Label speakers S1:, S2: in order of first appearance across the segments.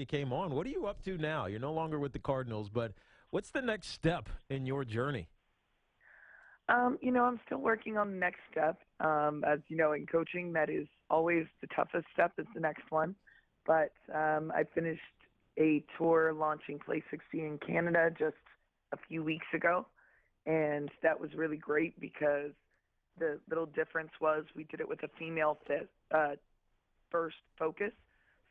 S1: you came on. What are you up to now? You're no longer with the Cardinals, but what's the next step in your journey?
S2: I'm still working on the next step. As you know, in coaching, that is always the toughest step is the next one. But I finished a tour launching Play 60 in Canada just a few weeks ago. And that was really great because the little difference was we did it with a female first focus.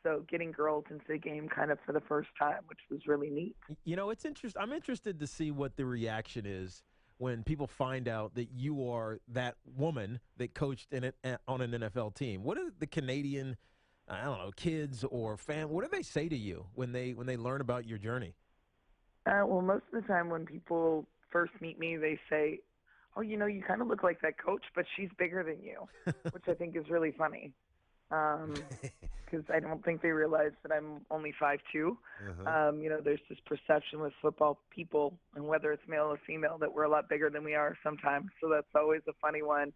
S2: So getting girls into the game kind of for the first time, which was really neat.
S1: It's interesting. I'm interested to see what the reaction is when people find out that you are that woman that coached on an NFL team. What do the Canadian, I don't know, kids or what do they say to you when they learn about your journey?
S2: Well, most of the time when people first meet me, they say, "Oh, you kind of look like that coach, but she's bigger than you," which I think is really funny. Because I don't think they realize that I'm only 5'2".
S1: Uh-huh.
S2: There's this perception with football people, and whether it's male or female, that we're a lot bigger than we are sometimes. So that's always a funny one.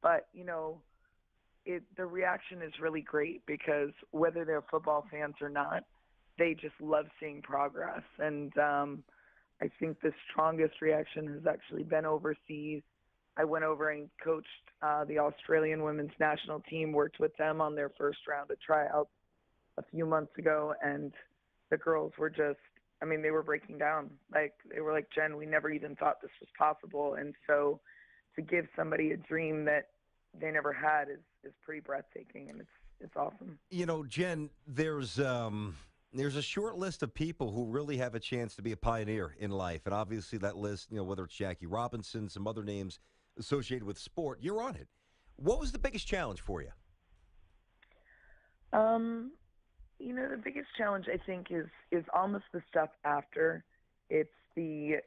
S2: But the reaction is really great because whether they're football fans or not, they just love seeing progress. And I think the strongest reaction has actually been overseas. I went over and coached the Australian women's national team, worked with them on their first round of tryouts a few months ago, and the girls were they were breaking down. Like, they were like, "Jen, we never even thought this was possible." And so to give somebody a dream that they never had is pretty breathtaking, and it's awesome.
S3: Jen, there's a short list of people who really have a chance to be a pioneer in life, and obviously that list, whether it's Jackie Robinson, some other names associated with sport, you're on it. What was the biggest challenge for you?
S2: The biggest challenge I think is almost the stuff after. It's the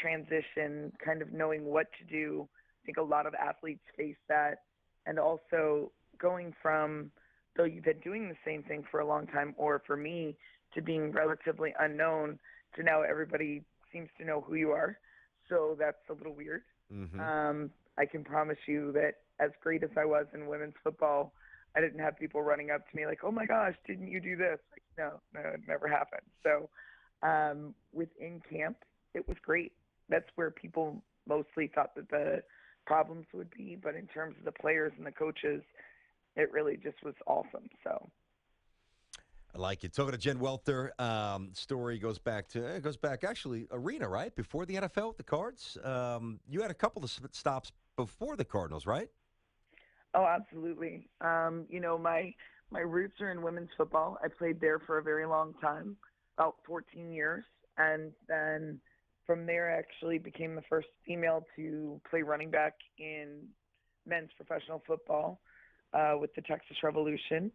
S2: transition, kind of knowing what to do. I think a lot of athletes face that, and also going from, though you've been doing the same thing for a long time, or for me, to being relatively unknown, to now everybody seems to know who you are. So that's a little weird.
S3: Mm-hmm.
S2: I can promise you that as great as I was in women's football, I didn't have people running up to me like, "Oh my gosh, didn't you do this?" Like, no, it never happened. So within camp, it was great. That's where people mostly thought that the problems would be. But in terms of the players and the coaches, it really just was awesome. So
S3: I like it. Talking to Jen Welter, story goes back actually arena, right? Before the NFL with the Cards. You had a couple of stops before the Cardinals, right?
S2: Oh, absolutely. My roots are in women's football. I played there for a very long time, about 14 years. And then from there, I actually became the first female to play running back in men's professional football with the Texas Revolution.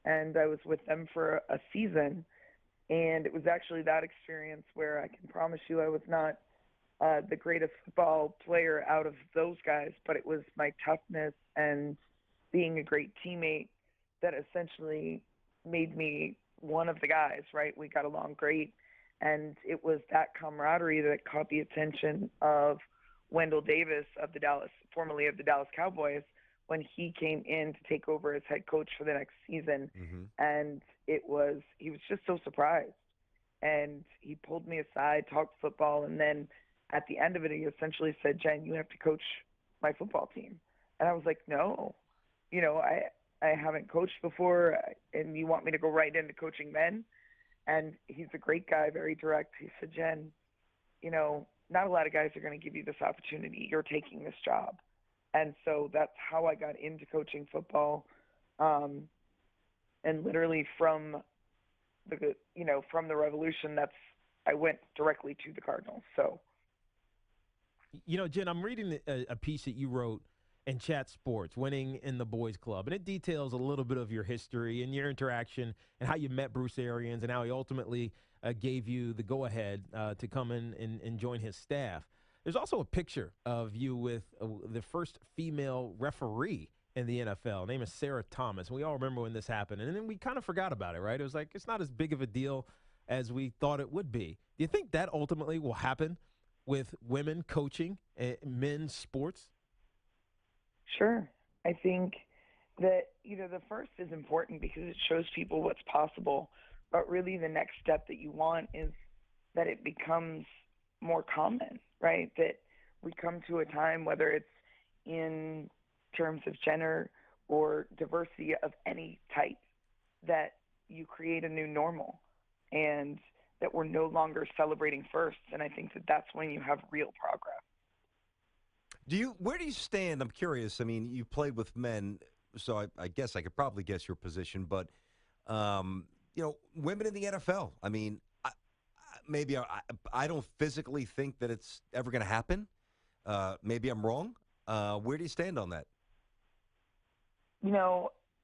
S2: And I was with them for a season. And it was actually that experience where I can promise you I was not the greatest football player out of those guys, but it was my toughness and being a great teammate that essentially made me one of the guys, right? We got along great. And it was that camaraderie that caught the attention of Wendell Davis formerly of the Dallas Cowboys, when he came in to take over as head coach for the next season.
S3: Mm-hmm.
S2: And he was just so surprised. And he pulled me aside, talked football, and then at the end of it, he essentially said, "Jen, you have to coach my football team." And I was like, "No, I haven't coached before, and you want me to go right into coaching men?" And he's a great guy, very direct. He said, "Jen, not a lot of guys are going to give you this opportunity. You're taking this job." And so that's how I got into coaching football. And literally from the Revolution, I went directly to the Cardinals. So,
S1: Jen, I'm reading a piece that you wrote in Chat Sports, Winning in the Boys Club, and it details a little bit of your history and your interaction and how you met Bruce Arians and how he ultimately gave you the go-ahead to come in and join his staff. There's also a picture of you with the first female referee in the NFL. Her name is Sarah Thomas. We all remember when this happened, and then we kind of forgot about it, right? It was like it's not as big of a deal as we thought it would be. Do you think that ultimately will happen with women coaching men's sports?
S2: Sure. I think that, the first is important because it shows people what's possible, But really, the next step that you want is that it becomes more common, right? That we come to a time, whether it's in terms of gender or diversity of any type, that you create a new normal and that we're no longer celebrating firsts. And I think that that's when you have real progress.
S3: Where do you stand? I'm curious. I mean, you played with men, so I guess I could probably guess your position, but women in the NFL. I mean, maybe I don't physically think that it's ever going to happen. Maybe I'm wrong. Where do you stand on that?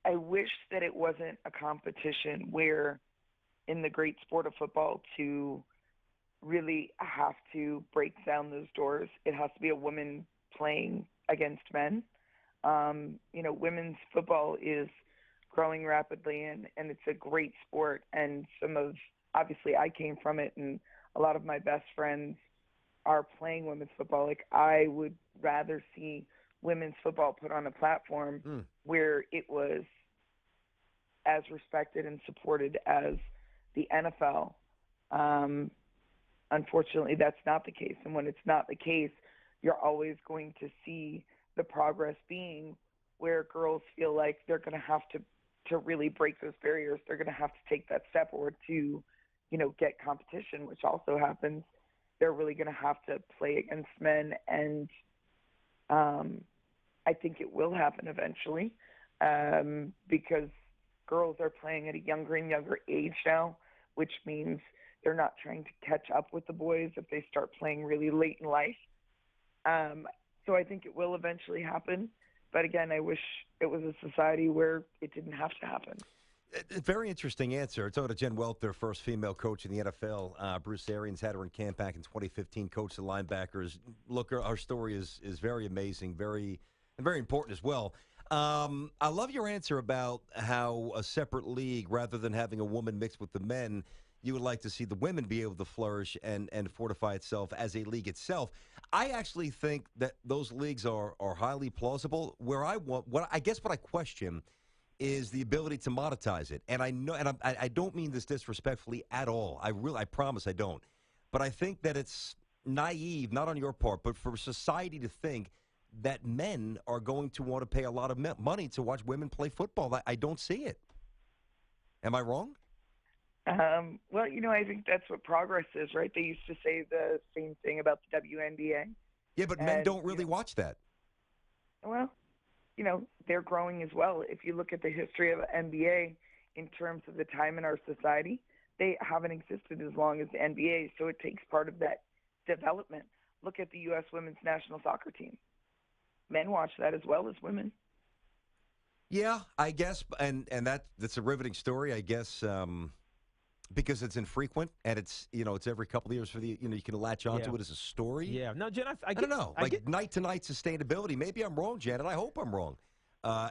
S2: I wish that it wasn't a competition where, in the great sport of football, to really have to break down those doors, it has to be a woman playing against men. Women's football is growing rapidly, and it's a great sport. And obviously, I came from it, and a lot of my best friends are playing women's football. Like, I would rather see women's football put on a platform where it was as respected and supported as the NFL. Unfortunately, that's not the case. And when it's not the case, you're always going to see the progress being where girls feel like they're going to have to really break those barriers. They're going to have to take that step or to, get competition, which also happens. They're really going to have to play against men. And I think it will happen eventually because girls are playing at a younger and younger age now, which means they're not trying to catch up with the boys if they start playing really late in life. So I think it will eventually happen. But again, I wish it was a society where it didn't have to happen.
S3: A very interesting answer. It's over to Jen Welter, first female coach in the NFL. Bruce Arians had her in camp back in 2015, coached the linebackers. Look, our story is very amazing, very important as well. I love your answer about how a separate league, rather than having a woman mixed with the men, you would like to see the women be able to flourish and fortify itself as a league itself. I actually think that those leagues are highly plausible. What I question is the ability to monetize it. And I know, and I don't mean this disrespectfully at all. I promise I don't. But I think that it's naive, not on your part, but for society to think that men are going to want to pay a lot of money to watch women play football. I don't see it. Am I wrong?
S2: Well, I think that's what progress is, right? They used to say the same thing about the WNBA.
S3: Yeah, but men don't really watch that.
S2: Well, they're growing as well. If you look at the history of the NBA in terms of the time in our society, they haven't existed as long as the NBA, so it takes part of that development. Look at the U.S. women's national soccer team. Men watch that as well as women.
S3: Yeah, I guess, and that's a riveting story, I guess, because it's infrequent and it's every couple of years for the you can latch onto it as a story.
S1: Yeah, no, Jen,
S3: I don't know, night to night sustainability. Maybe I'm wrong, Jen, and I hope I'm wrong.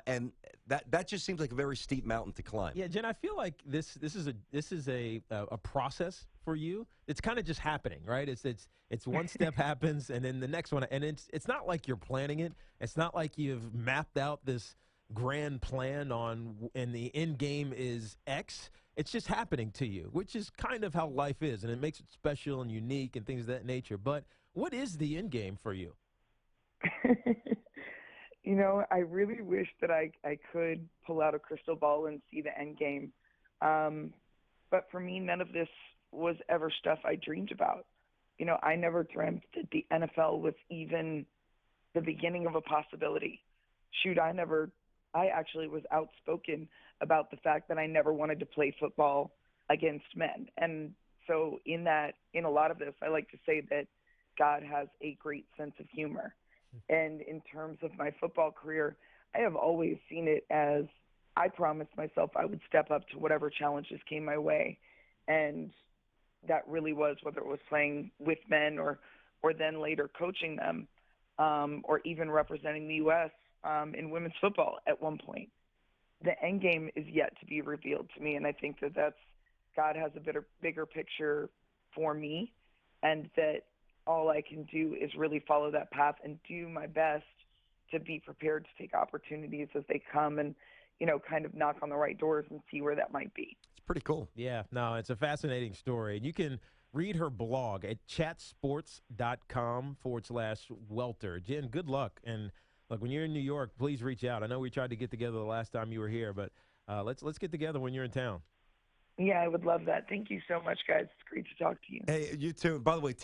S3: And that just seems like a very steep mountain to climb.
S1: Yeah, Jen, I feel like this is a process for you. It's kind of just happening, right? It's one step happens and then the next one, and it's not like you're planning it. It's not like you've mapped out this grand plan and the end game is X. It's just happening to you, which is kind of how life is, and it makes it special and unique and things of that nature. But what is the end game for you?
S2: I really wish that I could pull out a crystal ball and see the end game. But for me, none of this was ever stuff I dreamed about. I never dreamt that the NFL was even the beginning of a possibility. Shoot, I actually was outspoken about the fact that I never wanted to play football against men. And so in a lot of this, I like to say that God has a great sense of humor. And in terms of my football career, I have always seen it as I promised myself I would step up to whatever challenges came my way. And that really was whether it was playing with men or then later coaching them or even representing the U.S. In women's football at one point. The end game is yet to be revealed to me, and I think that God has a bigger picture for me, and that all I can do is really follow that path and do my best to be prepared to take opportunities as they come. And kind of knock on the right doors and see where that might be.
S3: It's pretty cool.
S1: Yeah, no, it's a fascinating story. And you can read her blog at chatsports.com/Welter. Jen, good luck. And look, when you're in New York, please reach out. I know we tried to get together the last time you were here, but let's get together when you're in town.
S2: Yeah, I would love that. Thank you so much, guys. It's great to talk to you.
S3: Hey, you too. By the way,